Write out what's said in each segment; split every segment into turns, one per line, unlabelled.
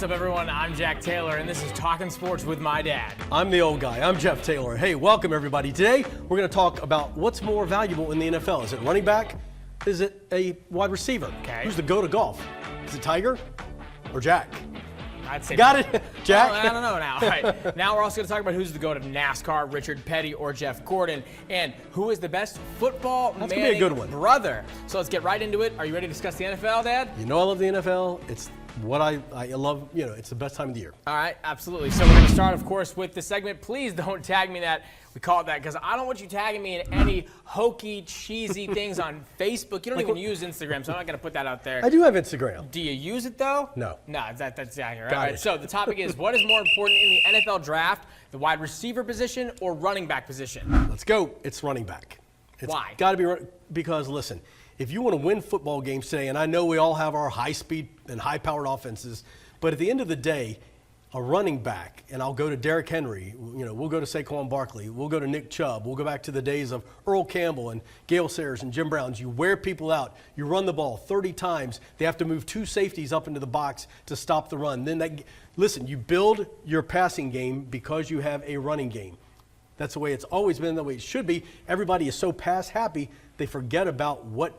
up, everyone? I'm Jack Taylor, and this is Talkin Sports with my dad.
I'm the old guy. I'm Jeff Taylor. Hey, welcome, everybody. Today, we're going to talk about what's more valuable in the NFL. Is it running back? Is it a wide receiver?
Okay.
Who's the GOAT of golf? Is it Tiger or Jack?
I'd say
Got it? Jack?
Well, I don't know now. All right. Now we're also going to talk about who's the GOAT of NASCAR, Richard Petty or Jeff Gordon, and who is the best football
That's gonna be a good one.
brother. So let's get right into it. Are you ready to discuss the NFL, Dad?
You know I love the NFL. It's what I love. You know, it's the best time of the year.
All right, absolutely. So we're going to start, of course, with the segment. Please don't tag me that. We call it that because I don't want you tagging me in any hokey, cheesy things on Facebook. You don't even use Instagram, so I'm not going to put that out there.
I do have Instagram.
Do you use it, though?
No.
No, that's accurate.
Got
All right,
it.
so the topic is, what is more important in the NFL draft, the wide receiver position or running back position?
Let's go. It's running back. It's
Why?
Got to be because, listen, if you want to win football games today, and I know we all have our high-speed and high-powered offenses, but at the end of the day, a running back, and I'll go to Derrick Henry, we'll go to Saquon Barkley, we'll go to Nick Chubb, we'll go back to the days of Earl Campbell and Gale Sayers and Jim Browns. You wear people out. You run the ball 30 times. They have to move two safeties up into the box to stop the run. Then listen, you build your passing game because you have a running game. That's the way it's always been, the way it should be. Everybody is so pass happy, they forget about what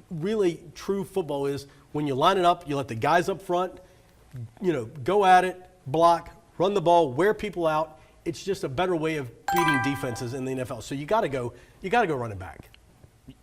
really true football is. When you line it up, you let the guys up front, go at it, block, run the ball, wear people out. It's just a better way of beating defenses in the NFL. So you got to go running back.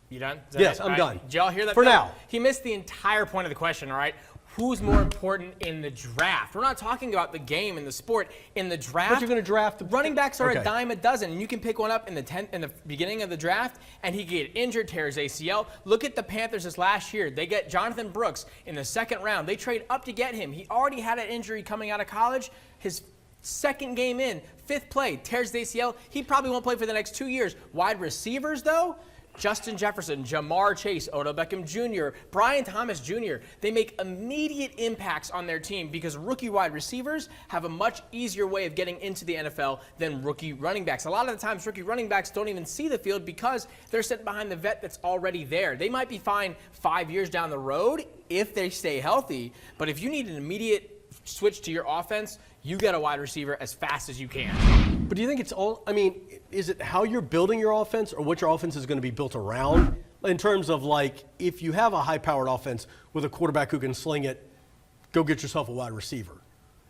You done?
Yes, I'm done.
Did y'all hear that?
For now.
He missed the entire point of the question, all right? Who's more important in the draft? We're not talking about the game and the sport. In the draft,
But you're going to draft
running backs are
Okay.
a dime a dozen, and you can pick one up in the beginning of the draft, and he can get injured, tear his ACL. Look at the Panthers this last year. They get Jonathan Brooks in the second round. They trade up to get him. He already had an injury coming out of college. His second game in, fifth play, tears the ACL. He probably won't play for the next 2 years. Wide receivers, though, Justin Jefferson, Jamar Chase, Odell Beckham Jr., Brian Thomas Jr., they make immediate impacts on their team because rookie wide receivers have a much easier way of getting into the NFL than rookie running backs. A lot of the times, rookie running backs don't even see the field because they're sitting behind the vet that's already there. They might be fine 5 years down the road if they stay healthy, but if you need an immediate switch to your offense, you get a wide receiver as fast as you can.
But do you think it's all, is it how you're building your offense or what your offense is going to be built around? In terms of if you have a high-powered offense with a quarterback who can sling it, go get yourself a wide receiver.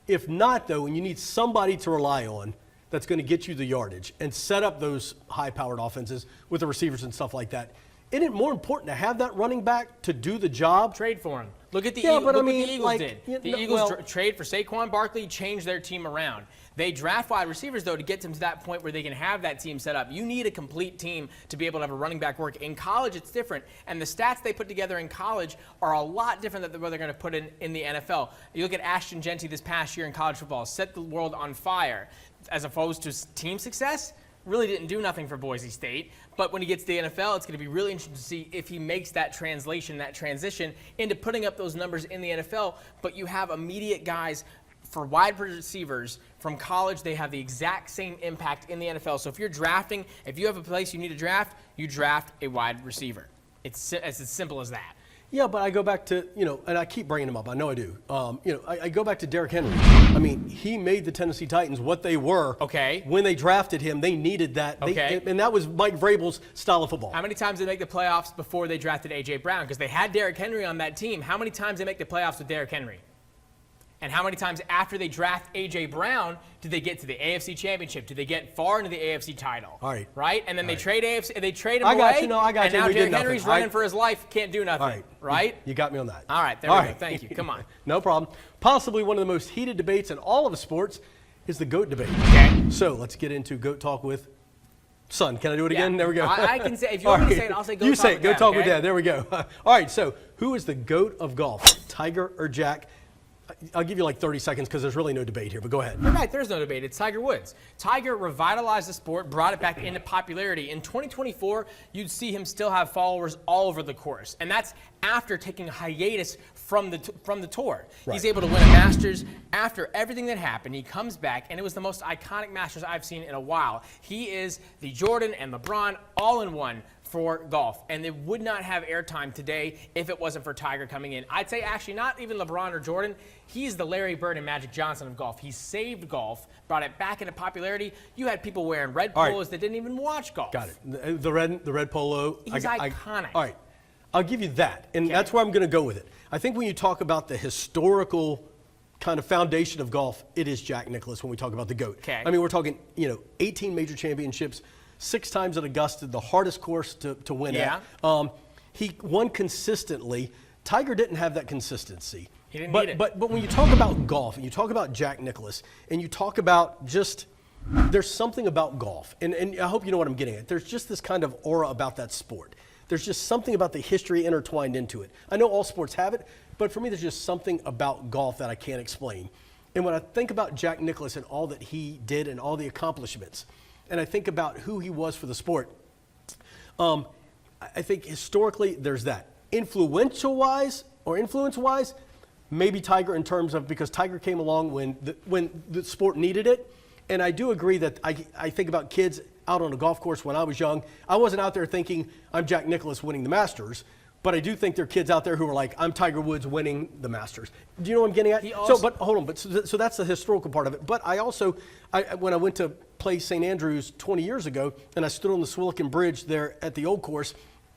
If not, though, and you need somebody to rely on that's going to get you the yardage and set up those high-powered offenses with the receivers and stuff like that, isn't it more important to have that running back to do the job?
Trade for him. Look at the
Yeah,
Eagles.
but
Look what the Eagles did. The Eagles
well,
trade for Saquon Barkley, changed their team around. They draft wide receivers, though, to get them to that point where they can have that team set up. You need a complete team to be able to have a running back work. In college, it's different. And the stats they put together in college are a lot different than what they're going to put in the NFL. You look at Ashton Genty this past year in college football, set the world on fire. As opposed to team success, really didn't do nothing for Boise State. But when he gets to the NFL, it's going to be really interesting to see if he makes that transition into putting up those numbers in the NFL. But you have immediate guys for wide receivers from college. They have the exact same impact in the NFL. So if you're drafting, if you have a place you need to draft, you draft a wide receiver. It's as simple as that.
Yeah, but I go back to, and I keep bringing him up. I know I do. I go back to Derrick Henry. He made the Tennessee Titans what they were.
Okay.
When they drafted him, they needed that.
Okay.
And that was Mike Vrabel's style of football.
How many times did they make the playoffs before they drafted A.J. Brown? Because they had Derrick Henry on that team. How many times did they make the playoffs with Derrick Henry? And how many times after they draft A.J. Brown did they get to the AFC Championship? Did they get far into the AFC title?
All right.
Right? And then they trade him
I
away.
got you. No, I got
and
you.
now
We did
Derrick
nothing.
Henry's
All right.
running for his life. Can't do nothing.
All right.
Right?
You got me on that.
All right. There
All
we go.
right.
Thank you. Come on.
No problem. Possibly one of the most heated debates in all of sports is the GOAT debate.
Okay.
So let's get into GOAT talk with son. Can I do it again?
Yeah.
There we go.
I can say, if you want me to say it, I'll say GOAT
You
talk
say it.
with
Go
Dad,
talk
okay?
with Dad. There we go. All right. So who is the GOAT of golf? Tiger or Jack? I'll give you 30 seconds because there's really no debate here, but go ahead.
You're right, there's no debate. It's Tiger Woods. Tiger revitalized the sport, brought it back into popularity. In 2024, you'd see him still have followers all over the course, and that's after taking a hiatus from the tour.
Right.
He's able to win a Masters after everything that happened. He comes back, and it was the most iconic Masters I've seen in a while. He is the Jordan and LeBron all-in-one for golf, and it would not have airtime today if it wasn't for Tiger coming in. I'd say actually not even LeBron or Jordan. He's the Larry Bird and Magic Johnson of golf. He saved golf, brought it back into popularity. You had people wearing red polos that didn't even watch golf.
Got it. The red polo.
He's iconic.
All right. I'll give you that, and that's where I'm going to go with it. I think when you talk about the historical kind of foundation of golf, it is Jack Nicklaus when we talk about the GOAT.
Okay.
I mean, we're talking, 18 major championships, 6 times at Augusta, the hardest course to win at. He won consistently. Tiger didn't have that consistency.
He didn't need it.
But when you talk about golf, and you talk about Jack Nicklaus, and you talk about there's something about golf, and I hope you know what I'm getting at. There's just this kind of aura about that sport. There's just something about the history intertwined into it. I know all sports have it, but for me, there's just something about golf that I can't explain. And when I think about Jack Nicklaus and all that he did and all the accomplishments, and I think about who he was for the sport, I think historically there's that. Influence-wise, maybe Tiger in terms of because Tiger came along when the sport needed it. And I do agree that I think about kids out on a golf course when I was young. I wasn't out there thinking I'm Jack Nicklaus winning the Masters, but I do think there are kids out there who are like, I'm Tiger Woods winning the Masters. Do you know what I'm getting at? So that's the historical part of it. But I also, when I went to play St. Andrews 20 years ago, and I stood on the Swillican Bridge there at the old course,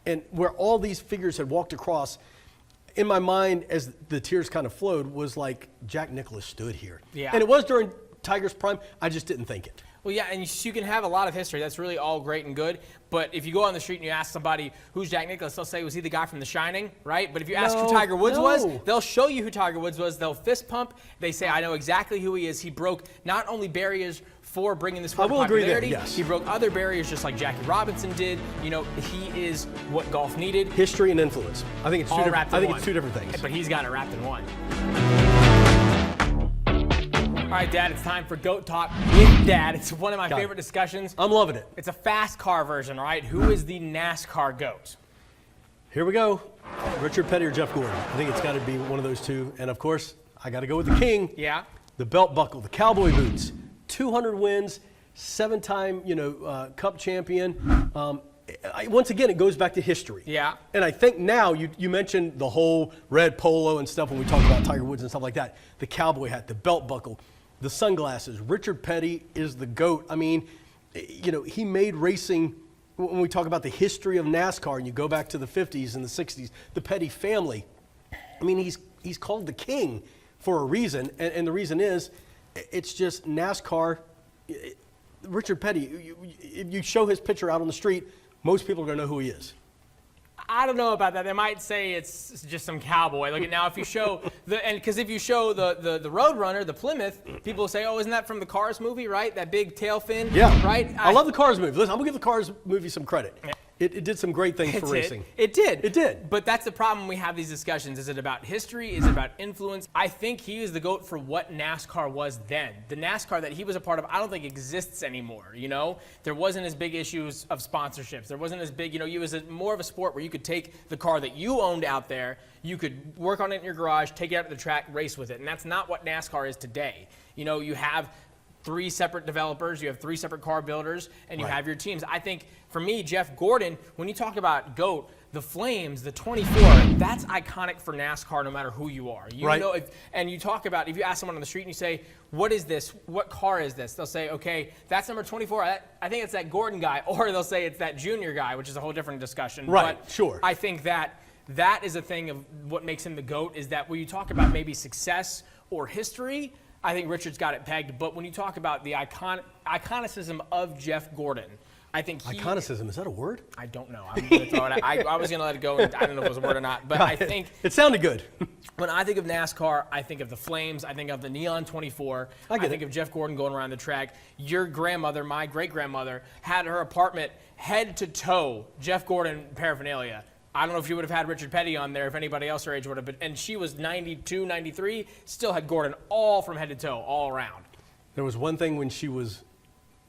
and where all these figures had walked across, in my mind, as the tears kind of flowed, was like Jack Nicklaus stood here.
Yeah.
And it was during Tiger's prime. I just didn't think it.
Well, yeah, and you can have a lot of history. That's really all great and good. But if you go on the street and you ask somebody who's Jack Nicklaus, they'll say, was he the guy from The Shining, right? But if you ask who Tiger Woods was, they'll show you who Tiger Woods was. They'll fist pump. They say, I know exactly who he is. He broke not only barriers for bringing this sport to popularity,
yes.
He broke other barriers just like Jackie Robinson did. He is what golf needed.
History and influence. I think it's it's two different things.
But he's got it wrapped in one. All right, Dad, it's time for GOAT Talk with Dad. It's one of my favorite discussions.
I'm loving it.
It's a fast car version, right? Who is the NASCAR GOAT?
Here we go. Richard Petty or Jeff Gordon. I think it's got to be one of those two. And, of course, I got to go with the king.
Yeah.
The belt buckle, the cowboy boots, 200 wins, 7-time, Cup champion. Once again, it goes back to history.
Yeah.
And I think now, you mentioned the whole red polo and stuff when we talk about Tiger Woods and stuff like that. The cowboy hat, the belt buckle, the sunglasses. Richard Petty is the GOAT. I mean, he made racing, when we talk about the history of NASCAR, and you go back to the 50s and the 60s, the Petty family, I mean, he's called the king for a reason. And the reason is, it's just NASCAR. Richard Petty, if you show his picture out on the street, most people are going to know who he is.
I don't know about that. They might say it's just some cowboy. Look at now, if you show because if you show the Roadrunner, the Plymouth, people will say, "Oh, isn't that from the Cars movie, right? That big tail fin."
Yeah.
Right.
I love the Cars movie. Listen, I'm gonna give the Cars movie some credit. Yeah. It did some great things for racing.
It did.
It did.
But that's the problem when we have these discussions. Is it about history? Is it about influence? I think he is the GOAT for what NASCAR was then. The NASCAR that he was a part of, I don't think exists anymore. There wasn't as big issues of sponsorships. There wasn't as big, it was more of a sport where you could take the car that you owned out there, you could work on it in your garage, take it out to the track, race with it. And that's not what NASCAR is today. You have 3 separate developers, you have 3 separate car builders, and you have your teams. I think, for me, Jeff Gordon, when you talk about GOAT, the Flames, the 24, that's iconic for NASCAR no matter who you are. And you talk about, if you ask someone on the street and you say, what is this? What car is this? They'll say, okay, that's number 24. I think it's that Gordon guy. Or they'll say it's that Junior guy, which is a whole different discussion.
Right,
but
sure.
I think that is a thing of what makes him the GOAT, is that when you talk about maybe success or history, I think Richard's got it pegged. But when you talk about the iconicism of Jeff Gordon, I think
iconicism, is that a word?
I don't know. I'm gonna throw it. I was going to let it go, and I don't know if it was a word or not. But I think
it sounded good.
When I think of NASCAR, I think of the Flames. I think of the Neon 24. I think of Jeff Gordon going around the track. Your grandmother, my great-grandmother, had her apartment head to toe Jeff Gordon paraphernalia. I don't know if you would have had Richard Petty on there if anybody else her age would have been. And she was 92, 93, still had Gordon all from head to toe, all around.
There was one thing when she was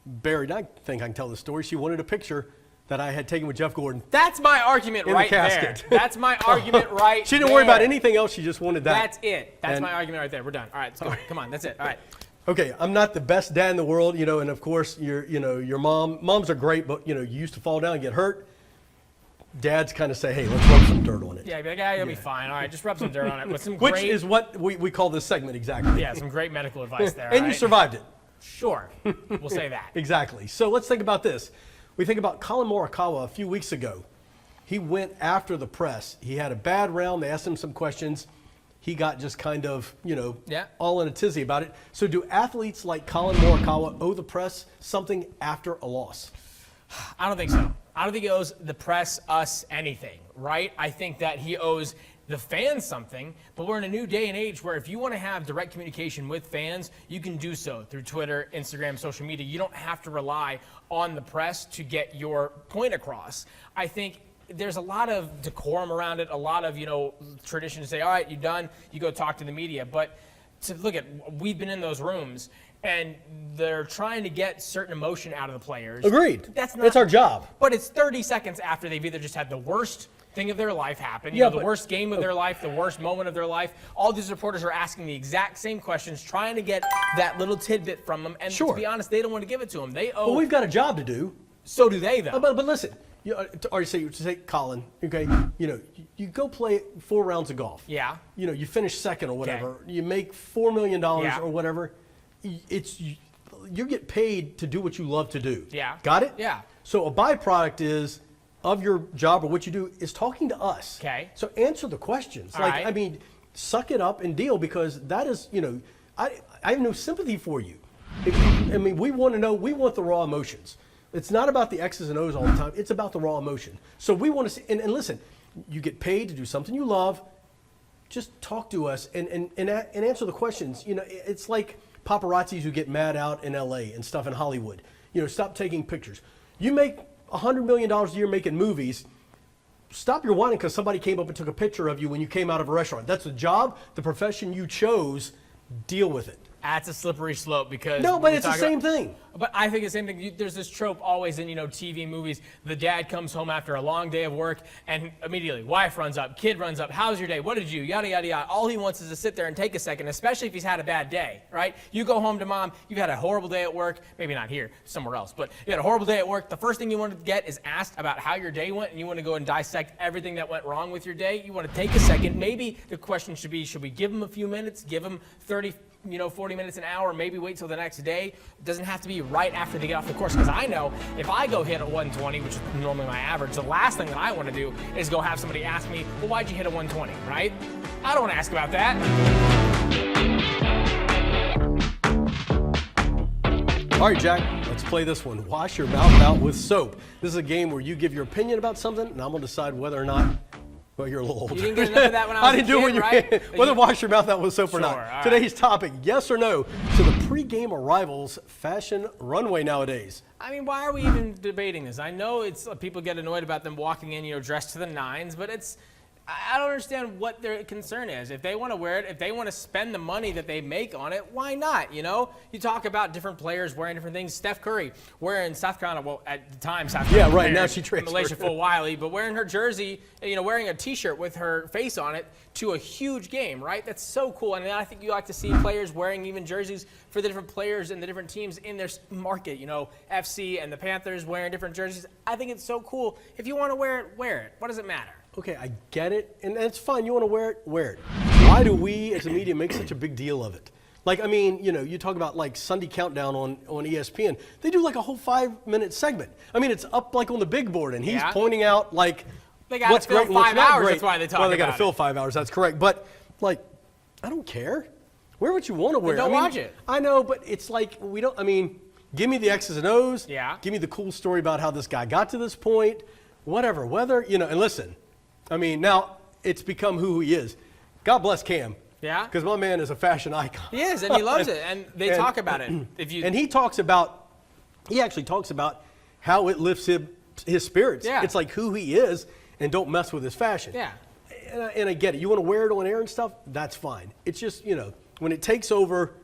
buried, I think I can tell the story. She wanted a picture that I had taken with Jeff Gordon.
That's my argument right there. That's my argument right there.
She didn't worry about anything else. She just wanted that.
That's it. That's my argument right there. We're done. All right, let's go. Come on, that's it. All right.
Okay, I'm not the best dad in the world, and of course, your moms are great, but you used to fall down and get hurt. dads kind of say, hey, let's rub some dirt on it.
Yeah, be like, you'll be fine. All right, just rub some dirt on it. With some
Which
great,
is what we call this segment exactly.
yeah, some great medical advice there.
And you survived it.
Sure, we'll say that.
Exactly. So let's think about this. We think about Colin Morikawa a few weeks ago. He went after the press. He had a bad round. They asked him some questions. He got just kind of, all in a tizzy about it. So do athletes like Colin Morikawa owe the press something after a loss?
I don't think so. I don't think he owes the press, us, anything, right? I think that he owes the fans something, but we're in a new day and age where if you want to have direct communication with fans, you can do so through Twitter, Instagram, social media. You don't have to rely on the press to get your point across. I think there's a lot of decorum around it, a lot of, tradition to say, all right, you're done, you go talk to the media. But to look at, we've been in those rooms, and they're trying to get certain emotion out of the players.
Agreed.
That's
our job.
But it's 30 seconds after they've either just had the worst thing of their life happen, the worst game of their life, the worst moment of their life. All these reporters are asking the exact same questions, trying to get that little tidbit from them. And to be honest, they don't want to give it to them. They owe.
Well, we've got a job to do.
So do they, though.
But listen. Or you say Colin, okay, you go play 4 rounds of golf.
Yeah.
You finish second or whatever. Okay. You make $4 million or whatever. You get paid to do what you love to do.
Yeah.
Got it?
Yeah. So
a byproduct of your job or what you do is talking to us.
Okay.
So answer the questions. I mean, suck it up and deal, because that is, I have no sympathy for you. We want to know, we want the raw emotions. It's not about the X's and O's all the time. It's about the raw emotion. So we want to see, and listen, you get paid to do something you love. Just talk to us and answer the questions. It's like paparazzis who get mad out in LA and stuff in Hollywood. Stop taking pictures. You make $100 million a year making movies. Stop your whining because somebody came up and took a picture of you when you came out of a restaurant. That's the job, the profession you chose. Deal with it.
That's a slippery slope, because
no, but it's the same thing.
But I think the same thing. There's this trope always in TV movies. The dad comes home after a long day of work, and immediately wife runs up, kid runs up. How's your day? What did you? Yada yada yada. All he wants is to sit there and take a second, especially if he's had a bad day, right? You go home to mom. You've had a horrible day at work. Maybe not here, somewhere else. But you had a horrible day at work. The first thing you want to get is asked about how your day went, and you want to go and dissect everything that went wrong with your day. You want to take a second. Maybe the question should be: should we give him a few minutes? Give him 30. 40 minutes, an hour, maybe wait till the next day. It doesn't have to be right after they get off the course, because I know if I go hit a 120, which is normally my average, the last thing that I want to do is go have somebody ask me, well, why'd you hit a 120, right? I don't want to ask about that.
All right, Jack, let's play this one. Wash your mouth out with soap. This is a game where you give your opinion about something, and I'm going to decide whether or not. Well, you're a little older.
You didn't get enough of that when I was a kid,
didn't do
right?
Whether wash your mouth out with soap or not.
Right.
Today's topic, yes or no, to the pregame arrivals fashion runway nowadays.
I mean, why are we even debating this? I know it's people get annoyed about them walking in, dressed to the nines, but I don't understand what their concern is. If they want to wear it, if they want to spend the money that they make on it, why not? You talk about different players wearing different things. Steph Curry wearing South Carolina, well, at the time, South Carolina.
Yeah, right. Now she transferred.
Malaysia full Wiley, but wearing her jersey, wearing a T-shirt with her face on it to a huge game, right? That's so cool. And I think you like to see players wearing even jerseys for the different players and the different teams in their market. FC and the Panthers wearing different jerseys. I think it's so cool. If you want to wear it, wear it. What does it matter?
Okay, I get it, and it's fine. You want to wear it, wear it. Why do we, as a media, make such a big deal of it? You talk about Sunday Countdown on ESPN. They do a whole 5-minute segment. It's up on the big board, and he's pointing out
they got
what's
to fill
great and what's
5
not
hours.
great.
That's why they talk
Well, they
about
got to fill 5 hours. That's correct. But I don't care. Wear what you want to wear.
Then don't watch it.
I know, but it's we don't. Give me the X's and O's.
Yeah.
Give me the cool story about how this guy got to this point. Whatever. Whether and listen. Now it's become who he is. God bless Cam.
Yeah.
Because my man is a fashion icon.
He is, and he loves it, and they talk about it.
And he actually talks about how it lifts his spirits.
Yeah.
It's who he is, and don't mess with his fashion.
Yeah.
And I get it. You want to wear it on air and stuff, that's fine. It's just, when it takes over,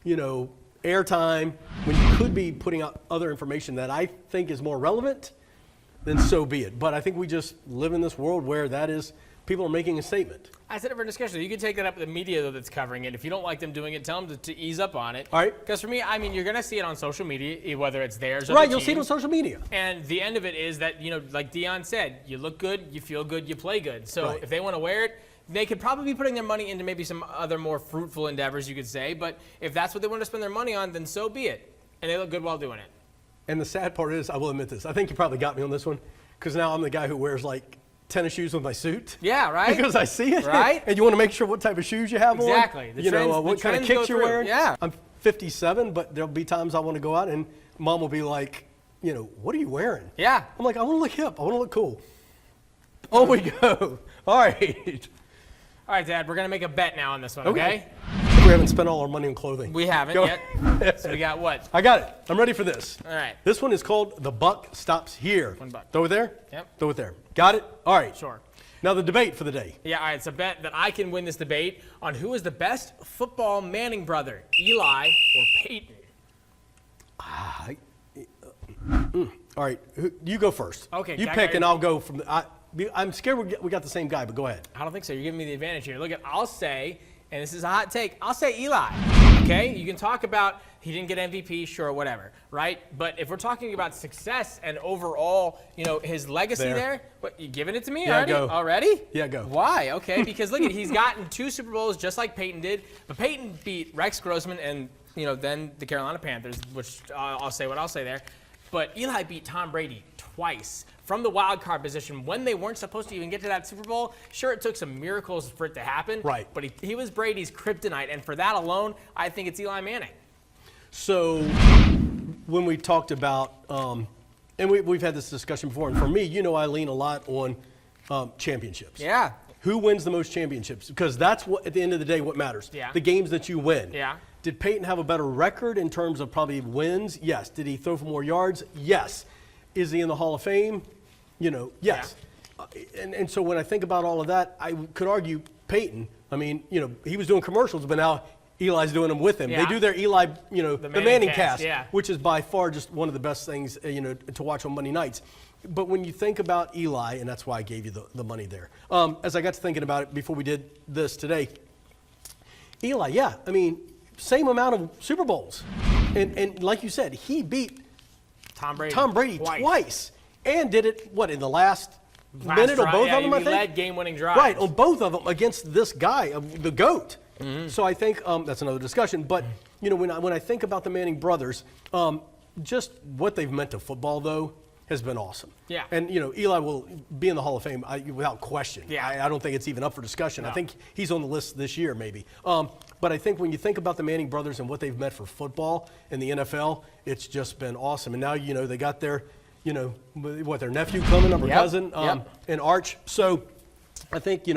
airtime, when you could be putting out other information that I think is more relevant, then so be it. But I think we just live in this world where people are making a statement.
That's a different discussion. You can take that up with the media, though, that's covering it. If you don't like them doing it, tell them to ease up on it.
All right.
Because for me, I mean, you're going to see it on social media, whether it's theirs or
Right,
the
you'll see it on
team's.
social media.
And the end of it is that, like Dion said, you look good, you feel good, you play good. So
Right.
if they want to wear it, they could probably be putting their money into maybe some other more fruitful endeavors, you could say. But if that's what they want to spend their money on, then so be it. And they look good while doing it.
And the sad part is, I will admit this, I think you probably got me on this one, because now I'm the guy who wears like tennis shoes with my suit.
Yeah, right?
Because I see it.
Right?
And you want to make sure what type of shoes you have on.
Exactly. The trends-
what
the
kind of
trends
kicks
go
you're
through.
wearing.
Yeah.
I'm 57, but there'll be times I want to go out and Mom will be like, what are you wearing?
Yeah.
I'm like, I want to look hip. I want to look cool. On we go. All right.
All right, Dad, we're going to make a bet now on this one,
Okay.
okay?
We haven't spent all our money on clothing.
We haven't
Go.
yet. So we got what?
I got it. I'm ready for this.
All right.
This one is called The Buck Stops Here.
$1.
Throw it there?
Yep.
Throw it there. Got it? All right.
Sure.
Now the debate for the day.
Yeah, all right, it's a bet that I can win this debate on who is the best football Manning brother, Eli or Peyton.
All right. You go first.
Okay,
You
can I
pick
go-
and I'll go from the. I'm scared we got the same guy, but go ahead.
I don't think so. You're giving me the advantage here. Look, I'll say, and this is a hot take, I'll say Eli. Okay? You can talk about he didn't get MVP, sure, whatever, right? But if we're talking about success and overall, his legacy there, what, you giving it to me
Yeah,
already?
go.
Already?
Yeah, go.
Why? Okay, because look, he's gotten 2 Super Bowls just like Peyton did, but Peyton beat Rex Grossman and, then the Carolina Panthers, which I'll say what I'll say there. But Eli beat Tom Brady twice from the wild card position when they weren't supposed to even get to that Super Bowl. Sure, it took some miracles for it to happen.
Right.
But he was Brady's kryptonite, and for that alone, I think it's Eli Manning.
So when we talked about, and we've had this discussion before, and for me, I lean a lot on championships.
Yeah.
Who wins the most championships? Because that's what, at the end of the day, what matters.
Yeah.
The games that you win.
Yeah.
Did Peyton have a better record in terms of probably wins? Yes. Did he throw for more yards? Yes. Is he in the Hall of Fame? Yes. And so when I think about all of that, I could argue Peyton. I mean, he was doing commercials, but now Eli's doing them with him.
Yeah.
They do their Eli, the Manning cast,
yeah.
which is by far just one of the best things, to watch on Monday nights. But when you think about Eli, and that's why I gave you the money there, as I got to thinking about it before we did this today, Eli, yeah, I mean, same amount of Super Bowls. And like you said, he beat
Tom Brady
twice. And did it, in the last minute or both of them, I think?
He led game-winning drives.
Right, on both of them against this guy, the GOAT. Mm-hmm. So I think that's another discussion. But, when I think about the Manning brothers, just what they've meant to football, though, has been awesome.
Yeah.
And, Eli will be in the Hall of Fame without question.
Yeah.
I don't think it's even up for discussion.
No.
I think he's on the list this year, maybe. But I think when you think about the Manning brothers and what they've meant for football in the NFL, it's just been awesome. And now, they got their, their nephew coming up, or cousin, and Arch. So I think,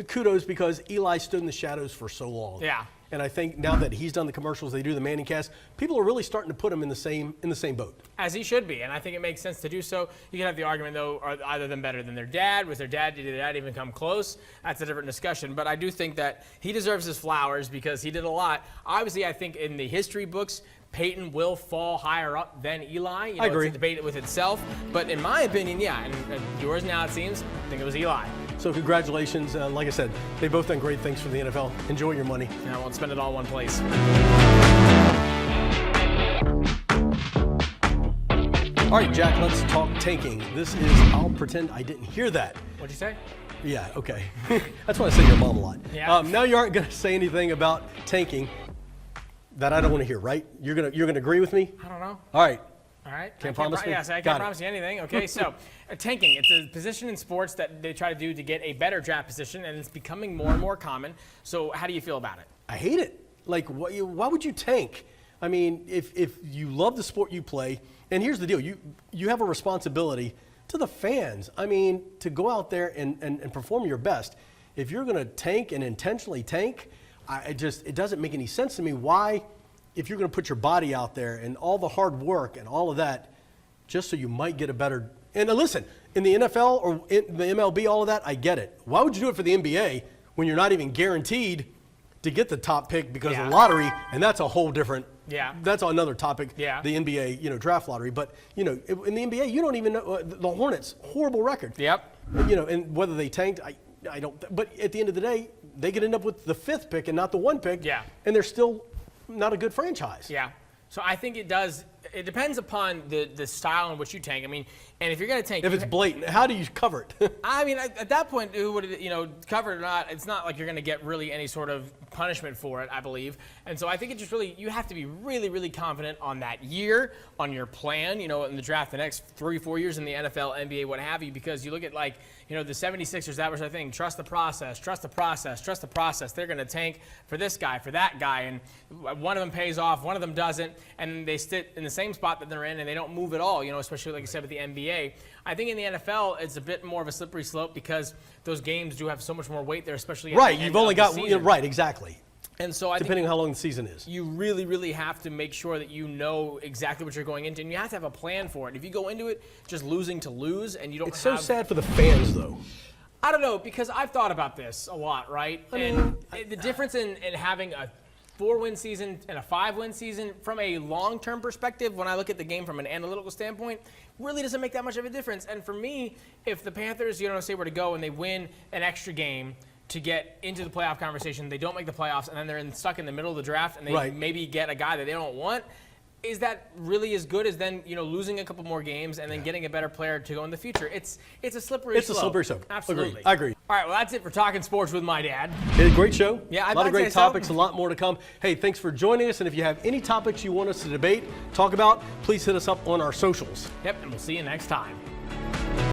kudos, because Eli stood in the shadows for so long.
Yeah.
And I think now that he's done the commercials, they do the Manning cast, people are really starting to put him in the same boat.
As he should be, and I think it makes sense to do so. You can have the argument, though, are either of them better than their dad? Did their dad even come close? That's a different discussion. But I do think that he deserves his flowers because he did a lot. Obviously, I think in the history books, Peyton will fall higher up than Eli.
I agree.
It's a debate with itself. But in my opinion, yeah, and yours now it seems, I think it was Eli.
So congratulations. Like I said, they've both done great things for the NFL. Enjoy your money.
And I won't spend it all in one place.
All right, Jack, let's talk tanking. This is, I'll pretend I didn't hear that.
What'd you say?
Yeah, okay. That's why I say your mom a lot.
Yeah.
Now you aren't going to say anything about tanking that I don't want to hear, right? You're gonna agree with me?
I don't know.
All right.
All right.
Can't promise me?
Yes, I
Got
can't
it.
promise you anything. Okay, so tanking, it's a position in sports that they try to do to get a better draft position, and it's becoming more and more common. So how do you feel about it?
I hate it. Like, why would you tank? I mean, if you love the sport you play, and here's the deal, you have a responsibility to the fans. I mean, to go out there and perform your best. If you're going to tank and intentionally tank, it doesn't make any sense to me why, if you're going to put your body out there and all the hard work and all of that, just so you might get a better. And listen, in the NFL or in the MLB, all of that, I get it. Why would you do it for the NBA when you're not even guaranteed to get the top pick because of lottery? And that's a whole different.
Yeah.
That's another topic.
Yeah.
The NBA, draft lottery. But in the NBA, you don't even know the Hornets, horrible record.
Yep.
And whether they tanked, I don't. But at the end of the day, they could end up with the 5th pick and not the 1 pick.
Yeah.
And they're still not a good franchise.
Yeah. So I think it does. It depends upon the style in which you tank. I mean, and if you're going to tank,
If it's blatant, how do you cover it?
I mean, at that point, who would cover it or not? It's not like you're going to get really any sort of punishment for it, I believe. And so I think it just really, you have to be really, really confident on that year, on your plan. In the draft, the next 3-4 years in the NFL, NBA, what have you. Because you look at the 76ers. That was their thing. Trust the process. Trust the process. Trust the process. They're going to tank for this guy, for that guy, and one of them pays off, one of them doesn't, and they sit in the same spot that they're in, and they don't move at all. Especially like I said with the NBA. I think in the NFL, it's a bit more of a slippery slope because those games do have so much more weight there, especially at
Right.
the end
You've only
of the
got
season.
right. Exactly.
And so I
Depending
think
on how long the season is.
you really, really have to make sure that you know exactly what you're going into, and you have to have a plan for it. If you go into it just losing to lose, and you don't
It's
have,
so sad for the fans, though.
I don't know, because I've thought about this a lot, right? The difference in having a 4-win season and a 5-win season from a long-term perspective, when I look at the game from an analytical standpoint, really doesn't make that much of a difference. And for me, if the Panthers, say were to go and they win an extra game to get into the playoff conversation, they don't make the playoffs, and then they're stuck in the middle of the draft, and they maybe get a guy that they don't want. Is that really as good as then losing a couple more games and then getting a better player to go in the future? It's a slippery slope.
It's a slippery slope.
Absolutely.
I agree.
All right, well, that's it for Talking Sports with my dad.
Hey, great show.
Yeah,
a lot of
I'd
great
say so.
topics, a lot more to come. Hey, thanks for joining us. And if you have any topics you want us to debate, talk about, please hit us up on our socials.
Yep, and we'll see you next time.